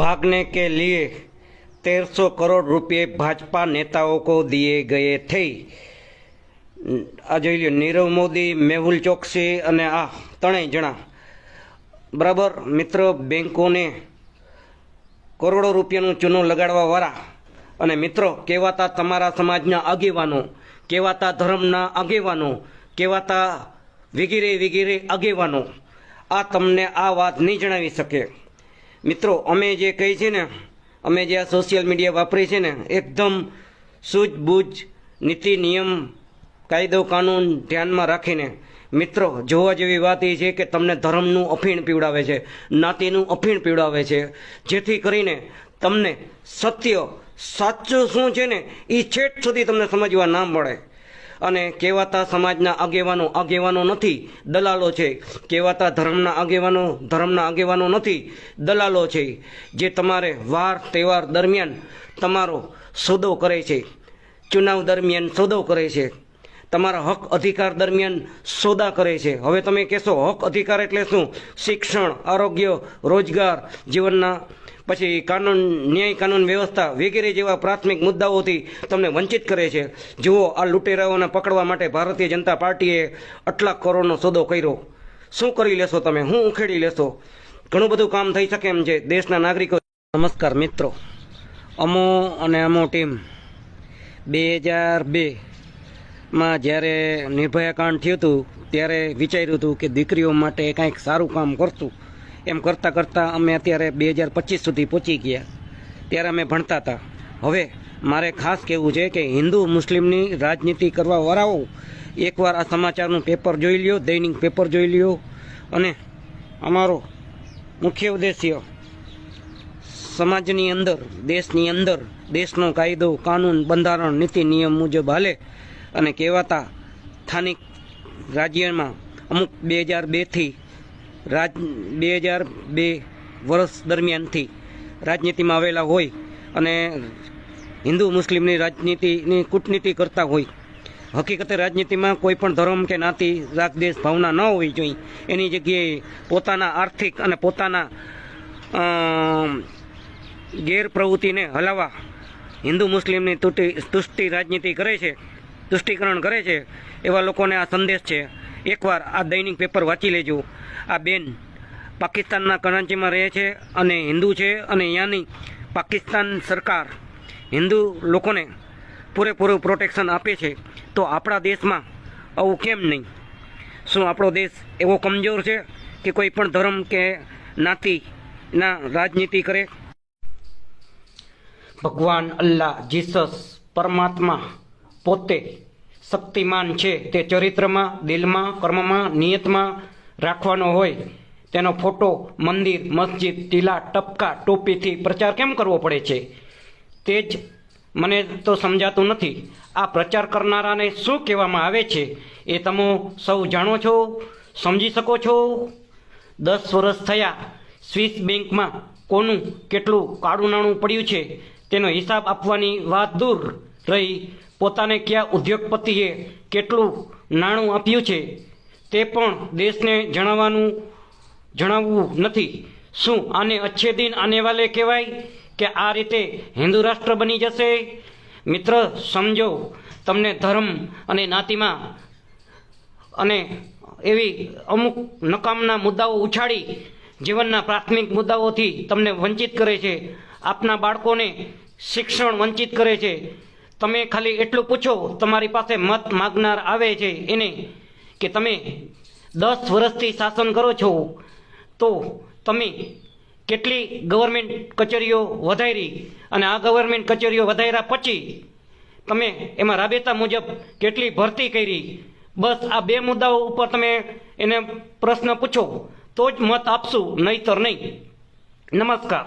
भागने के लिए 1300 करोड़ रुपये भाजपा नेताओं को दिए गए थे। आ જોઈ લ્યો, નીરવ મોદી, મેહુલ ચોકસી અને આ ત્રણેય જણા બરાબર મિત્ર બેંકોને કરોડો રૂપિયાનું ચૂનો લગાડવાવાળા અને મિત્રો કહેવાતા તમારા સમાજના આગેવાનો, કહેવાતા ધર્મના આગેવાનો, કહેવાતા વગેરે વગેરે આગેવાનો આ તમને આ વાત નહીં જણાવી શકે। મિત્રો અમે જે કહી છે ને, અમે જે આ સોશિયલ મીડિયા વાપરી છે ને, એકદમ સૂઝબૂઝ નીતિ નિયમ કાયદો કાનૂન ધ્યાનમાં રાખીને મિત્રો જોવા જેવી વાત એ છે કે તમને ધર્મનું અફીણ પીવડાવે છે, જ્ઞાતિનું અફીણ પીવડાવે છે, જેથી કરીને તમને સત્ય સાચું શું છે ને એ છેટ સુધી તમને સમજવા ના મળે। અને કહેવાતા સમાજના આગેવાનો નથી, દલાલો છે। કહેવાતા ધર્મના આગેવાનો નથી, દલાલો છે, જે તમારે વાર તહેવાર દરમિયાન તમારો સોદો કરે છે, ચુનાવ દરમિયાન સોદો કરે છે, તમારા હક અધિકાર દરમિયાન સોદા કરે છે। હવે તમે કહેશો હક અધિકાર એટલે શું? શિક્ષણ, આરોગ્ય, રોજગાર, જીવનના પછી કાનૂન, ન્યાય કાનૂન વ્યવસ્થા વગેરે જેવા પ્રાથમિક મુદ્દાઓથી તમને વંચિત કરે છે। જુઓ, આ લૂંટેરાઓને પકડવા માટે ભારતીય જનતા પાર્ટીએ આટલા કરોડનો સોદો કર્યો। શું કરી લેશો તમે? શું ઉખેડી લેશો? ઘણું બધું કામ થઈ શકે એમ છે દેશના નાગરિકો। નમસ્કાર મિત્રો, અમો અને અમો ટીમ 2002માં જ્યારે નિર્ભયા કાંડ થયું હતું ત્યારે વિચાર્યું હતું કે દીકરીઓ માટે કાંઈક સારું કામ કરશું। એમ કરતાં કરતાં અમે અત્યારે 2025 સુધી પહોંચી ગયા। ત્યારે અમે ભણતા હતા। હવે મારે ખાસ કહેવું છે કે હિન્દુ મુસ્લિમની રાજનીતિ કરવાવાળાઓ એકવાર આ સમાચારનું પેપર જોઈ લ્યો, દૈનિક પેપર જોઈ લ્યો, અને અમારો મુખ્ય ઉદ્દેશ્ય સમાજની અંદર, દેશની અંદર દેશનો કાયદો કાનૂન બંધારણ નીતિ નિયમ મુજબ હાલે અને કહેવાતા સ્થાનિક રાજ્યમાં અમુક 2002 વર્ષ દરમિયાનથી રાજનીતિમાં આવેલા હોય અને હિન્દુ મુસ્લિમની રાજનીતિની કૂટનીતિ કરતા હોય। હકીકતે રાજનીતિમાં કોઈ પણ ધર્મ કે જ્ઞાતિ રાગદેશ ભાવના ન હોવી જોઈએ। એની જગ્યાએ પોતાના આર્થિક અને પોતાના ગેરપ્રવૃત્તિને હલાવવા હિન્દુ મુસ્લિમની તુષ્ટિ રાજનીતિ કરે છે, તુષ્ટિકરણ કરે છે। એવા લોકોને આ સંદેશ છે, એકવાર આ દૈનિક પેપર વાંચી લેજો। આ બેન પાકિસ્તાનના કરાંચીમાં રહે છે અને હિન્દુ છે, અને અહીંયાની પાકિસ્તાન સરકાર હિન્દુ લોકોને પૂરેપૂરું પ્રોટેક્શન આપે છે, તો આપણા દેશમાં આવું કેમ નહીં? શું આપણો દેશ એવો કમજોર છે કે કોઈ પણ ધર્મ કે જ્ઞાતિના રાજનીતિ કરે? ભગવાન અલ્લાહ, જીસસ, પરમાત્મા પોતે શક્તિમાન છે। તે ચરિત્રમાં, દિલમાં, કર્મમાં, નિયતમાં રાખવાનો હોય તેનો ફોટો મંદિર, મસ્જિદ, ટીલા, ટપકા, ટોપીથી પ્રચાર કેમ કરવો પડે છે? તે જ મને તો સમજાતું નથી। આ પ્રચાર કરનારાને શું કહેવામાં આવે છે એ તમે સૌ જાણો છો, સમજી શકો છો? 10 વર્ષ થયા, સ્વિસ બેંકમાં કોનું કેટલું કાળું નાણું પડ્યું છે તેનો હિસાબ આપવાની વાત દૂર રહી, પોતાને કયા ઉદ્યોગપતિએ કેટલું નાણું આપ્યું છે તે પણ દેશને જણાવવું નથી। શું આને અચ્છે દિન આને વાલે કહેવાય કે આ રીતે હિન્દુ રાષ્ટ્ર બની જશે? મિત્ર સમજો, તમને ધર્મ અને જ્ઞાતિમાં અને એવી અમુક નકામના મુદ્દાઓ ઉછાળી જીવનના પ્રાથમિક મુદ્દાઓથી તમને વંચિત કરે છે। આપના બાળકોને શિક્ષણ વંચિત કરે છે। તમે ખાલી એટલું પૂછો, તમારી પાસે મત માગનાર આવે છે એને કે તમે 10 વર્ષથી શાસન કરો છો તો તમે કેટલી ગવર્મેન્ટ કચેરીઓ વધારી, અને આ ગવર્મેન્ટ કચેરીઓ વધાર્યા પછી તમે એમાં રાબેતા મુજબ કેટલી ભરતી કરી? બસ આ 2 મુદ્દાઓ ઉપર તમે એને પ્રશ્ન પૂછો તો જ મત આપશું, નહીતર નહીં। નમસ્કાર।